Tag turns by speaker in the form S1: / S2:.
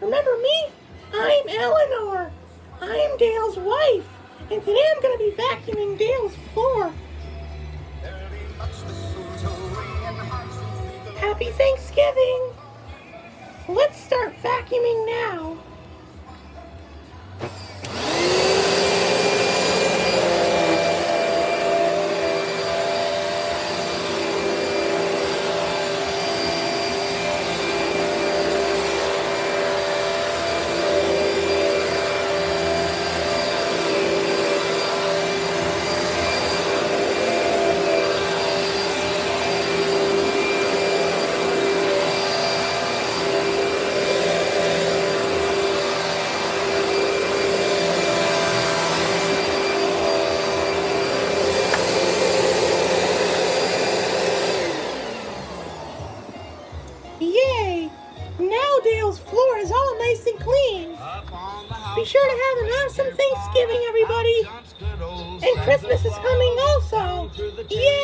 S1: Remember me? I'm Eleanor. I'm Dale's wife, and today I'm going to be vacuuming Dale's floor. Happy Thanksgiving! Let's start vacuuming now. Yay! Now Dale's floor is all nice and clean. Be sure to have an awesome Thanksgiving, everybody. And Christmas is coming also. Yay!